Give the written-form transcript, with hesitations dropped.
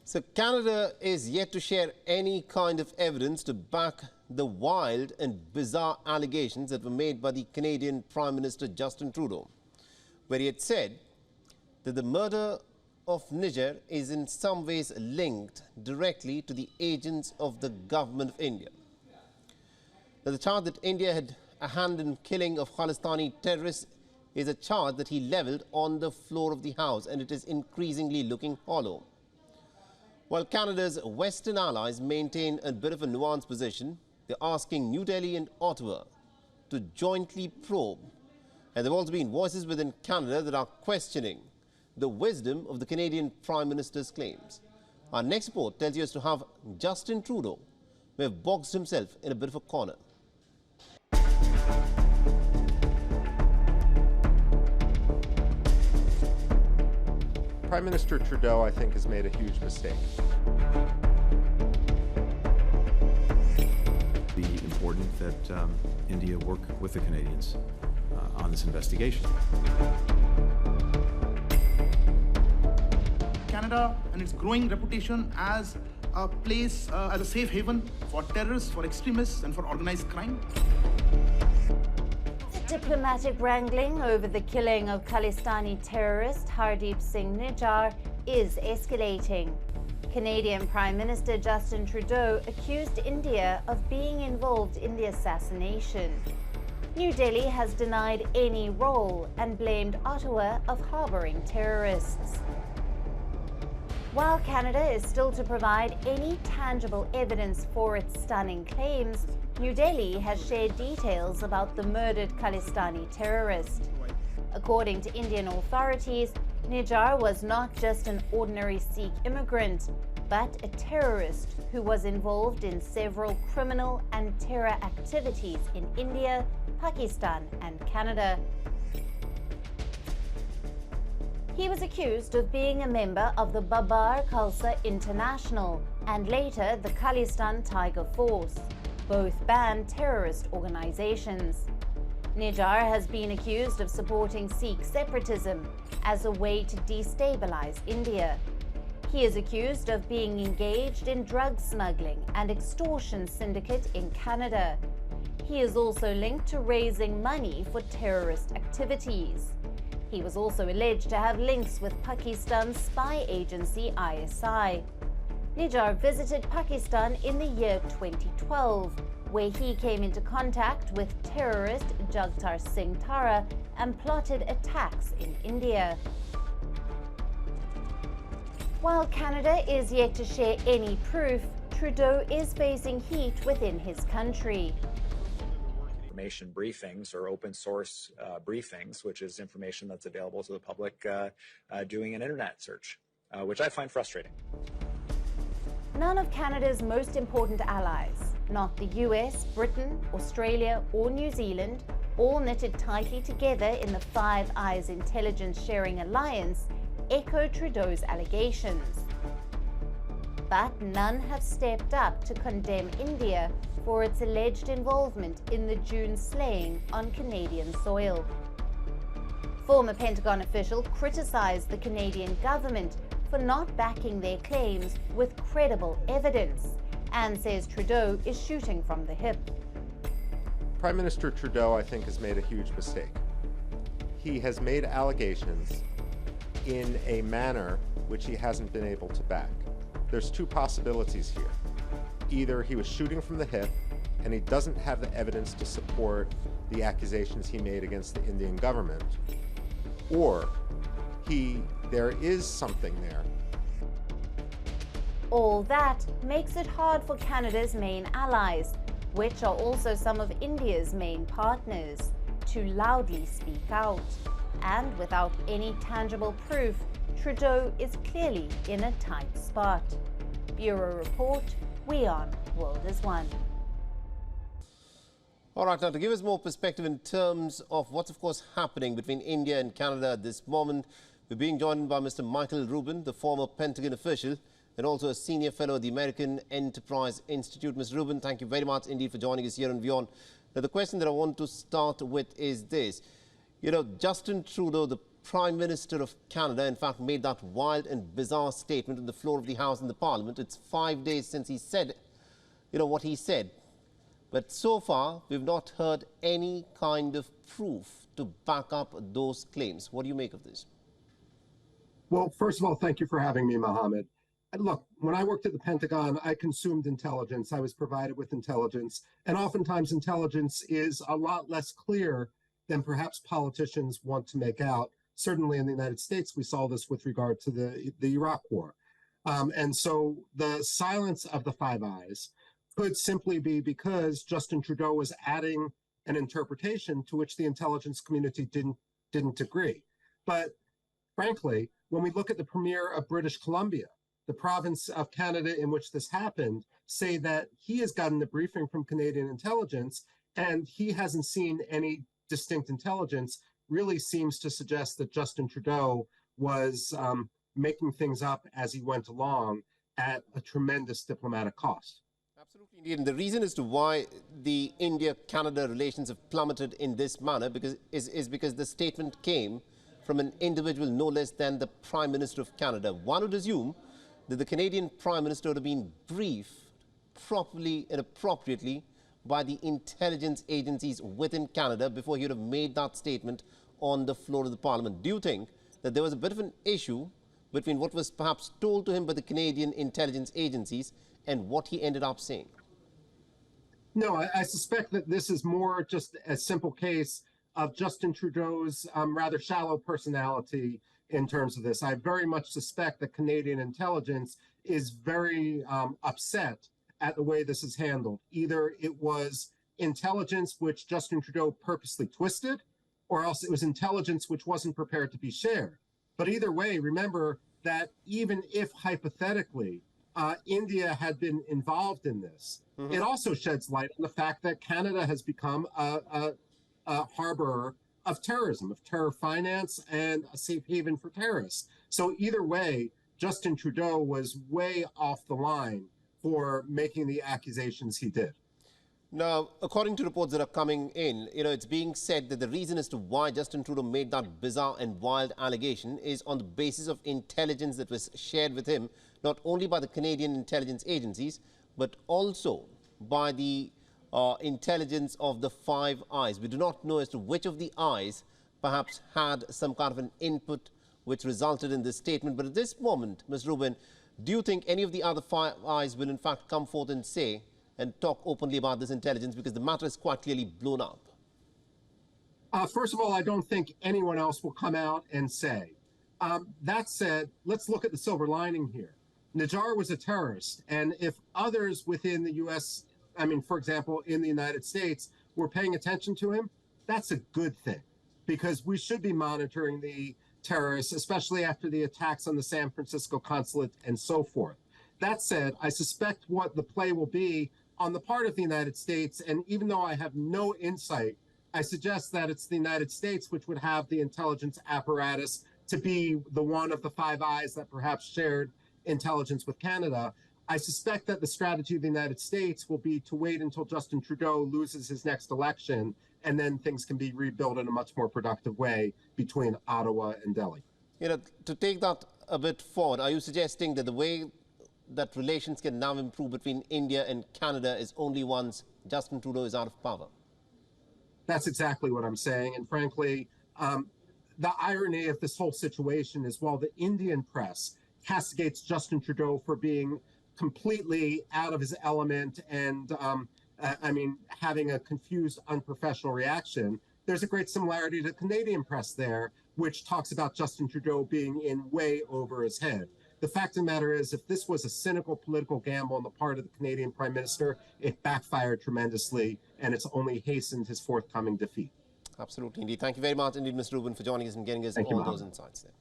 So Canada is yet to share any kind of evidence to back the wild and bizarre allegations that were made by the Canadian Prime Minister Justin Trudeau, where he had said that the murder of Nijjar is in some ways linked directly to the agents of the government of India. Now, the charge that India had a hand in killing of Khalistani terrorists is a charge that he levelled on the floor of the House, and it is increasingly looking hollow. While Canada's Western allies maintain a bit of a nuanced position, they're asking New Delhi and Ottawa to jointly probe. And there have also been voices within Canada that are questioning the wisdom of the Canadian Prime Minister's claims. Our next report tells you as to how Justin Trudeau may have boxed himself in a bit of a corner. Prime Minister Trudeau, I think, has made a huge mistake. It'd be important that India work with the Canadians on this investigation. Canada and its growing reputation as a place, as a safe haven for terrorists, for extremists, and for organized crime. Diplomatic wrangling over the killing of Khalistani terrorist Hardeep Singh Nijjar is escalating. Canadian Prime Minister Justin Trudeau accused India of being involved in the assassination. New Delhi has denied any role and blamed Ottawa of harbouring terrorists. While Canada is still to provide any tangible evidence for its stunning claims, New Delhi has shared details about the murdered Khalistani terrorist. According to Indian authorities, Nijjar was not just an ordinary Sikh immigrant, but a terrorist who was involved in several criminal and terror activities in India, Pakistan, and Canada. He was accused of being a member of the Babar Khalsa International and later the Khalistan Tiger Force, both banned terrorist organizations. Nijjar has been accused of supporting Sikh separatism as a way to destabilize India. He is accused of being engaged in drug smuggling and extortion syndicate in Canada. He is also linked to raising money for terrorist activities. He was also alleged to have links with Pakistan's spy agency ISI. Nijjar visited Pakistan in the year 2012, where he came into contact with terrorist Justin Singh Nijjar and plotted attacks in India. While Canada is yet to share any proof, Trudeau is facing heat within his country. Information briefings or open source briefings, which is information that's available to the public doing an internet search, which I find frustrating. None of Canada's most important allies, not the US, Britain, Australia, or New Zealand, all knitted tightly together in the Five Eyes Intelligence Sharing Alliance, echo Trudeau's allegations. But none have stepped up to condemn India for its alleged involvement in the June slaying on Canadian soil. Former Pentagon official criticized the Canadian government for not backing their claims with credible evidence and says Trudeau is shooting from the hip. Prime Minister Trudeau, I think, has made a huge mistake. He has made allegations in a manner which he hasn't been able to back. There's two possibilities here. Either he was shooting from the hip and he doesn't have the evidence to support the accusations he made against the Indian government, or there is something there. All that makes it hard for Canada's main allies, which are also some of India's main partners, to loudly speak out. And without any tangible proof, Trudeau is clearly in a tight spot. Bureau Report, WION World is One. All right, now to give us more perspective in terms of what's of course happening between India and Canada at this moment, we're being joined by Mr. Michael Rubin, the former Pentagon official and also a senior fellow at the American Enterprise Institute. Mr. Rubin, thank you very much indeed for joining us here on WION. Now, the question that I want to start with is this. You know, Justin Trudeau, the Prime Minister of Canada, in fact, made that wild and bizarre statement on the floor of the House in the Parliament. It's 5 days since he said, what he said. But so far, we've not heard any kind of proof to back up those claims. What do you make of this? Well, first of all, thank you for having me, Mohammed. Look, when I worked at the Pentagon, I consumed intelligence. I was provided with intelligence. And oftentimes intelligence is a lot less clear than perhaps politicians want to make out. Certainly in the United States, we saw this with regard to the Iraq War. And so the silence of the Five Eyes could simply be because Justin Trudeau was adding an interpretation to which the intelligence community didn't agree. But frankly, when we look at the Premier of British Columbia, the province of Canada in which this happened, say that he has gotten a briefing from Canadian intelligence and he hasn't seen any distinct intelligence, really seems to suggest that Justin Trudeau was making things up as he went along at a tremendous diplomatic cost. Absolutely, indeed. And the reason as to why the India-Canada relations have plummeted in this manner is because the statement came from an individual no less than the Prime Minister of Canada. One would assume that the Canadian Prime Minister would have been briefed properly and appropriately by the intelligence agencies within Canada before he would have made that statement on the floor of the Parliament. Do you think that there was a bit of an issue between what was perhaps told to him by the Canadian intelligence agencies and what he ended up saying? No, I suspect that this is more just a simple case of Justin Trudeau's rather shallow personality in terms of this. I very much suspect that Canadian intelligence is very upset at the way this is handled. Either it was intelligence which Justin Trudeau purposely twisted, or else it was intelligence which wasn't prepared to be shared. But either way, remember that even if hypothetically India had been involved in this, it also sheds light on the fact that Canada has become a harborer of terrorism, of terror finance, and a safe haven for terrorists. So either way, Justin Trudeau was way off the line for making the accusations he did. Now, according to reports that are coming in, it's being said that the reason as to why Justin Trudeau made that bizarre and wild allegation is on the basis of intelligence that was shared with him, not only by the Canadian intelligence agencies, but also by the intelligence of the Five Eyes. We do not know as to which of the eyes perhaps had some kind of an input which resulted in this statement. But at this moment, Ms. Rubin, do you think any of the other Five Eyes will in fact come forth and say and talk openly about this intelligence, because the matter is quite clearly blown up? First of all, I don't think anyone else will come out and say. That said, let's look at the silver lining here. Nijjar was a terrorist, and if others within the U.S., for example, in the United States, were paying attention to him, that's a good thing, because we should be monitoring the terrorists, especially after the attacks on the San Francisco consulate and so forth. That said, I suspect what the play will be on the part of the United States, and even though I have no insight, I suggest that it's the United States which would have the intelligence apparatus to be the one of the Five Eyes that perhaps shared intelligence with Canada. I suspect that the strategy of the United States will be to wait until Justin Trudeau loses his next election, and then things can be rebuilt in a much more productive way between Ottawa and Delhi. To take that a bit forward, are you suggesting that the way that relations can now improve between India and Canada is only once Justin Trudeau is out of power? That's exactly what I'm saying. And frankly, the irony of this whole situation is while the Indian press castigates Justin Trudeau for being completely out of his element and, having a confused, unprofessional reaction, there's a great similarity to the Canadian press there, which talks about Justin Trudeau being in way over his head. The fact of the matter is, if this was a cynical political gamble on the part of the Canadian Prime Minister, it backfired tremendously, and it's only hastened his forthcoming defeat. Absolutely, indeed. Thank you very much indeed, Mr. Rubin, for joining us and getting us all those insights there.